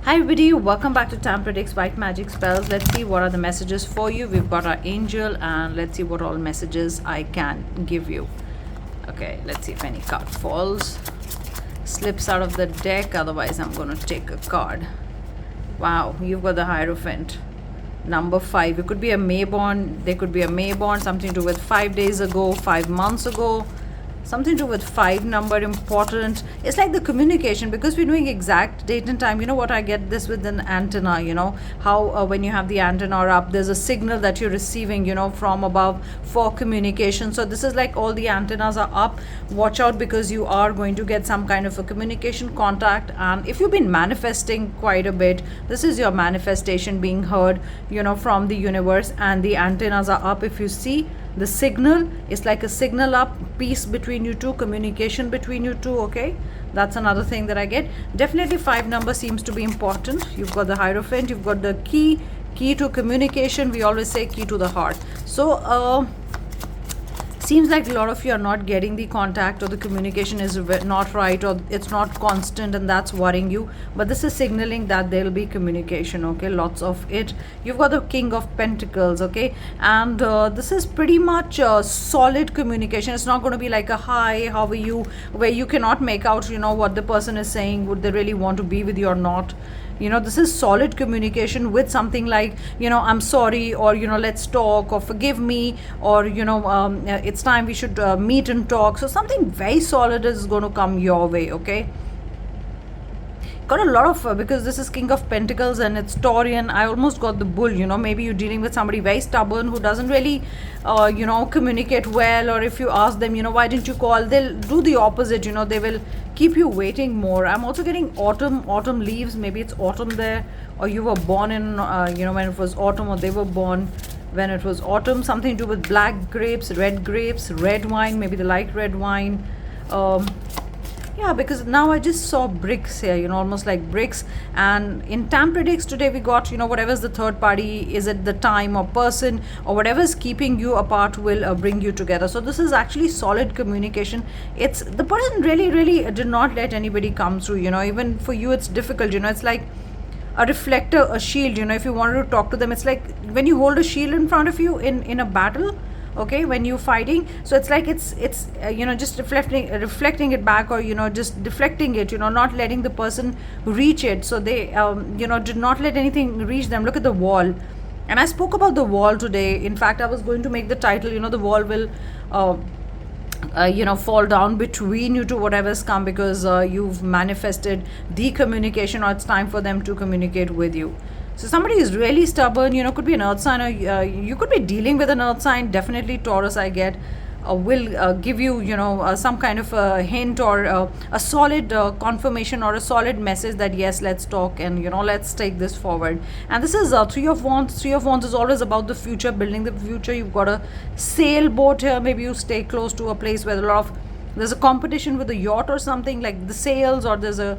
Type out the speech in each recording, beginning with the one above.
Hi everybody, welcome back to Tam Predicts White Magic Spells. Let's see what are the messages for you. We've got our angel and let's see what all messages I can give you. Okay, let's see if any card falls, slips out of the deck. Otherwise, I'm going to take a card. Wow, you've got the Hierophant. Number 5. It could be a Mayborn. There could be a Mayborn. Something to do with 5 days ago, 5 months ago. Something to do with 5 number, important. It's like the communication, because we're doing exact date and time. You know what, I get this with an antenna, you know how when you have the antenna up, there's a signal that you're receiving, you know, from above for communication. So this is like all the antennas are up. Watch out, because you are going to get some kind of a communication contact. And if you've been manifesting quite a bit, this is your manifestation being heard, you know, from the universe, and the antennas are up. If you see the signal, is like a signal up, peace between you two, communication between you two. Okay, that's another thing that I get. Definitely 5 number seems to be important. You've got the Hierophant, you've got the key to communication. We always say key to the heart. So seems like a lot of you are not getting the contact, or the communication is not right, or it's not constant, and that's worrying you. But this is signaling that there will be communication. Okay, lots of it. You've got the King of Pentacles. Okay, and this is pretty much solid communication. It's not going to be like a hi, how are you, where you cannot make out, you know, what the person is saying, would they really want to be with you or not. You know, this is solid communication with something like, you know, I'm sorry, or, you know, let's talk, or forgive me, or, you know, it's time we should meet and talk. So something very solid is going to come your way. Okay, got a lot of because this is King of Pentacles and it's Taurian. I almost got the Bull. You know, maybe you're dealing with somebody very stubborn who doesn't really you know, communicate well, or if you ask them, you know, why didn't you call, they'll do the opposite. You know, they will keep you waiting more. I'm also getting autumn leaves. Maybe it's autumn there, or you were born in you know, when it was autumn, or they were born when it was autumn. Something to do with black grapes, red wine. Maybe they like red wine. Yeah, because now I just saw bricks here, you know, almost like bricks. And in Tam Predicts today, we got, you know, whatever's the third party, is it the time or person, or whatever's keeping you apart will bring you together. So this is actually solid communication. It's the person really did not let anybody come through. You know, even for you it's difficult. You know, it's like a reflector, a shield. You know, if you wanted to talk to them, it's like when you hold a shield in front of you in a battle. Okay, when you're fighting, so it's like it's you know, just reflecting it back, or, you know, just deflecting it, you know, not letting the person reach it. So they you know, did not let anything reach them. Look at the wall. And I spoke about the wall today. In fact, I was going to make the title, you know, the wall will you know, fall down between you to whatever's come, because you've manifested the communication, or it's time for them to communicate with you. So somebody is really stubborn, you know, could be an earth sign, or you could be dealing with an earth sign. Definitely Taurus, I get, will give you, you know, some kind of a hint, or a solid confirmation, or a solid message that yes, let's talk, and, you know, let's take this forward. And this is 3 of Wands. 3 of Wands is always about the future, building the future. You've got a sailboat here. Maybe you stay close to a place where there's a competition with a yacht or something, like the sails, or there's a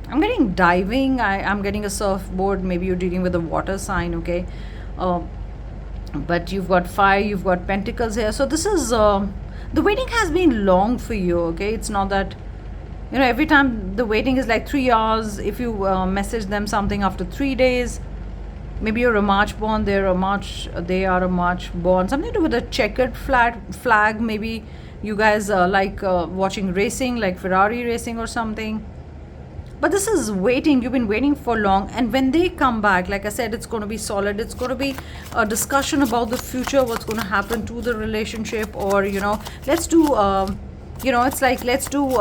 I'm getting diving. I'm getting a surfboard. Maybe you're dealing with a water sign. Okay, but you've got fire, you've got pentacles here. So this is the waiting has been long for you. Okay, it's not that, you know, every time the waiting is like 3 hours. If you message them something after 3 days, maybe you're a March born, they are a March born. Something to do with a checkered flag. Maybe you guys like watching racing, like Ferrari racing or something. But this is waiting. You've been waiting for long. And when they come back, like I said, it's going to be solid. It's going to be a discussion about the future, what's going to happen to the relationship. Or, you know, let's do, you know, it's like, let's do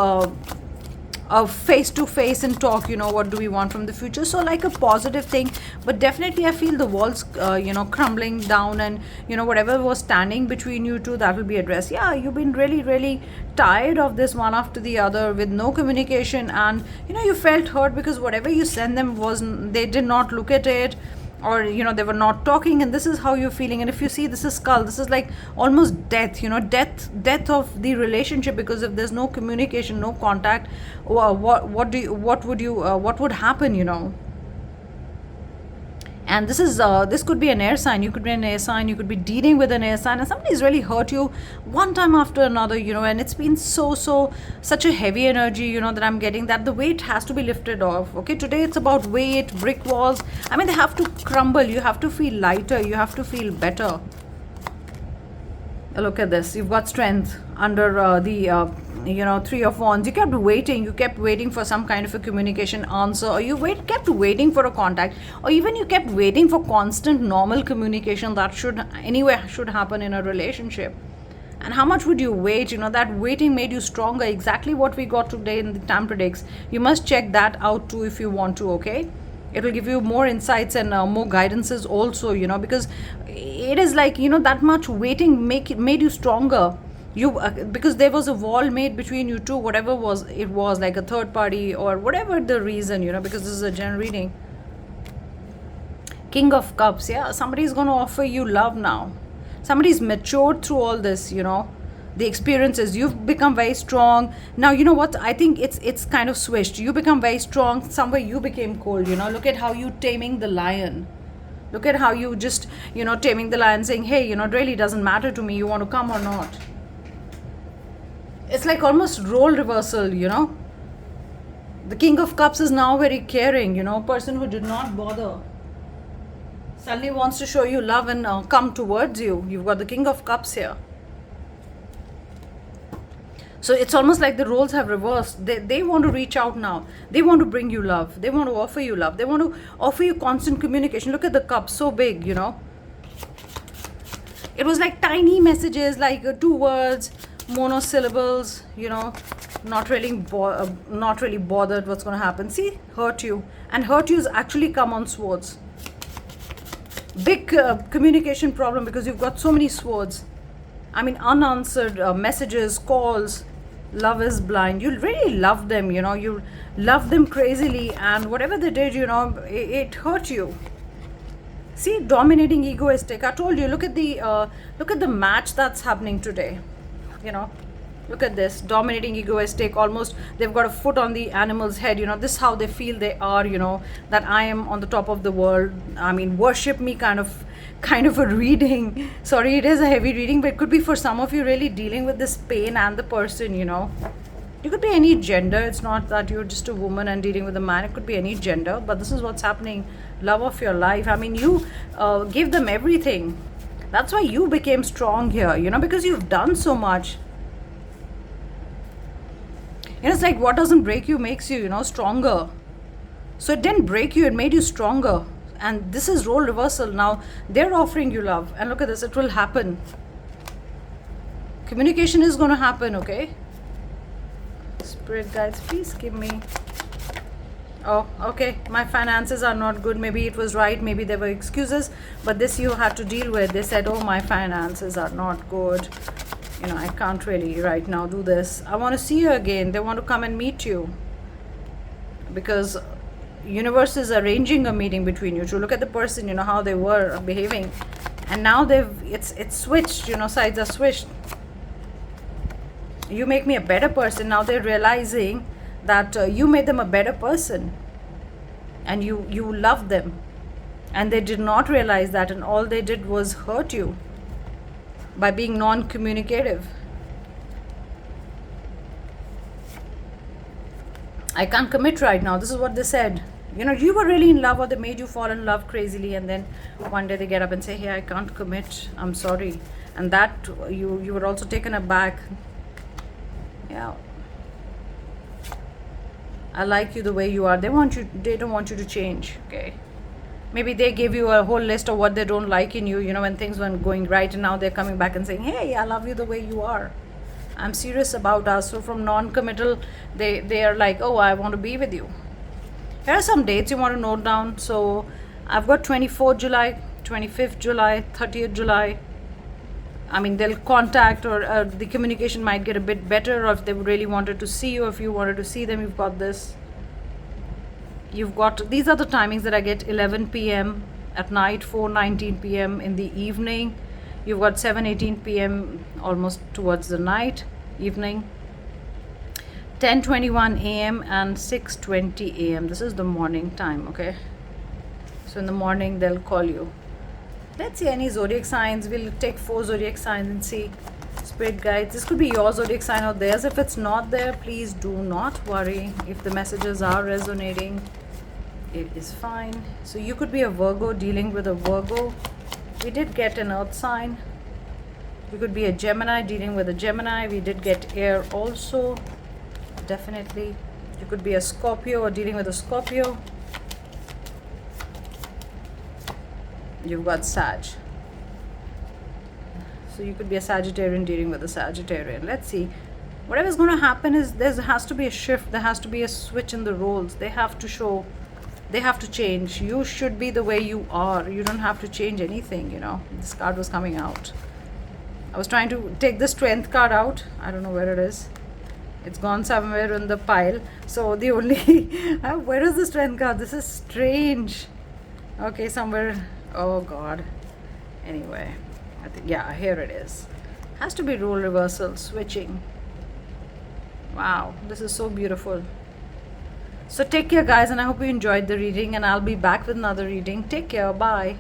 a face-to-face and talk, you know, what do we want from the future. So like a positive thing. But definitely I feel the walls, you know, crumbling down, and, you know, whatever was standing between you two, that will be addressed. Yeah, you've been really tired of this one after the other with no communication, and, you know, you felt hurt because whatever you sent them they did not look at it, or, you know, they were not talking, and this is how you're feeling. And if you see, this is skull. This is like almost death, you know, death of the relationship, because if there's no communication, no contact, what would happen, you know. And this could be an air sign. You could be an air sign, you could be dealing with an air sign, and somebody's really hurt you one time after another, and it's been such a heavy energy, that I'm getting, that the weight has to be lifted off. Okay, today it's about weight, brick walls. I mean, they have to crumble. You have to feel lighter, you have to feel better. Look at this. You've got strength under the Three of Wands. You kept waiting for some kind of a communication answer, or you kept waiting for a contact, or even you kept waiting for constant normal communication that should happen in a relationship. And how much would you wait? That waiting made you stronger. Exactly what we got today in the time predicts. You must check that out too if you want to. Okay, it will give you more insights and more guidances also, because it is like, that much waiting made you stronger. Because there was a wall made between you two, whatever it was like a third party or whatever the reason, because this is a general reading. King of Cups. Yeah, somebody's going to offer you love now. Somebody's matured through all this, the experiences. You've become very strong now. You know what, I think it's kind of switched. You become very strong, somewhere you became cold. Look at how you taming the lion. Look at how you just taming the lion, saying, hey, it really doesn't matter to me, you want to come or not. It's like almost role reversal. The King of Cups is now very caring, person who did not bother suddenly wants to show you love and come towards you. You've got the King of Cups here. So it's almost like the roles have reversed. They want to reach out now. They want to bring you love. They want to offer you love. They want to offer you constant communication. Look at the cup, so big, It was like tiny messages, like 2 words, monosyllables, not really bothered what's going to happen. See, hurt you. And hurt you's actually come on swords. Big communication problem, because you've got so many swords. I mean, unanswered messages, calls. Love is blind. You really love them, you love them crazily, and whatever they did, it hurt you. See, dominating, egoistic. I told you, look at the match that's happening today. Look at this, dominating, egoistic, almost they've got a foot on the animal's head. This is how they feel they are, that I am on the top of the world. I mean, worship me kind of a reading. Sorry, it is a heavy reading, but it could be for some of you really dealing with this pain and the person, You could be any gender. It's not that you're just a woman and dealing with a man. It could be any gender, but this is what's happening. Love of your life. I mean, you give them everything. That's why you became strong here, because you've done so much. It's like what doesn't break you makes you, stronger. So it didn't break you, it made you stronger. And this is role reversal. Now they're offering you love. And look at this, it will happen. Communication is going to happen, okay? Spirit guides, please give me. Oh, okay. My finances are not good. Maybe it was right. Maybe there were excuses. But this you had to deal with. They said, oh, my finances are not good. I can't really right now do this. I want to see you again. They want to come and meet you. Because universe is arranging a meeting between you two. Look at the person, how they were behaving. And now it's switched, sides are switched. You make me a better person. Now they're realizing that you made them a better person. And you love them. And they did not realize that, and all they did was hurt you by being non-communicative. I can't commit right now. This is what they said. You were really in love, or they made you fall in love crazily, and then one day they get up and say, hey, I can't commit. I'm sorry. And that you were also taken aback. Yeah. I like you the way you are. They don't want you to change. Okay. Maybe they gave you a whole list of what they don't like in you, when things weren't going right, and now they're coming back and saying, hey, I love you the way you are. I'm serious about us. So from non-committal, they are like, oh, I want to be with you. Here are some dates you want to note down. So I've got 24th July, 25th July, 30th July. I mean, they'll contact, or the communication might get a bit better, or if they really wanted to see you, if you wanted to see them, you've got this. You've got, these are the timings that I get: 11 p.m. at night, 4:19 p.m. in the evening. You've got 7:18 p.m. almost towards the night, evening. 10:21 a.m. and 6:20 a.m. This is the morning time, okay? So in the morning they'll call you. Let's see any zodiac signs. We'll take 4 zodiac signs and see. Spirit guides, this could be your zodiac sign or theirs. If it's not there, please do not worry. If the messages are resonating, it is fine. So you could be a Virgo, dealing with a Virgo. We did get an earth sign. You could be a Gemini, dealing with a Gemini. We did get air also, definitely. You could be a Scorpio or dealing with a Scorpio. You've got Sag. So you could be a Sagittarian dealing with a Sagittarian. Let's see. Whatever's going to happen is there has to be a shift. There has to be a switch in the roles. They have to show, they have to change. You should be the way you are. You don't have to change anything, you know. This card was coming out. I was trying to take the Strength card out. I don't know where it is. It's gone somewhere in the pile. So the only... where is the Strength card? This is strange. Okay, somewhere... Oh God. Anyway, I think, yeah, here it is. Has to be role reversal, switching. Wow, this is so beautiful. So take care, guys, and I hope you enjoyed the reading, and I'll be back with another reading. Take care. Bye.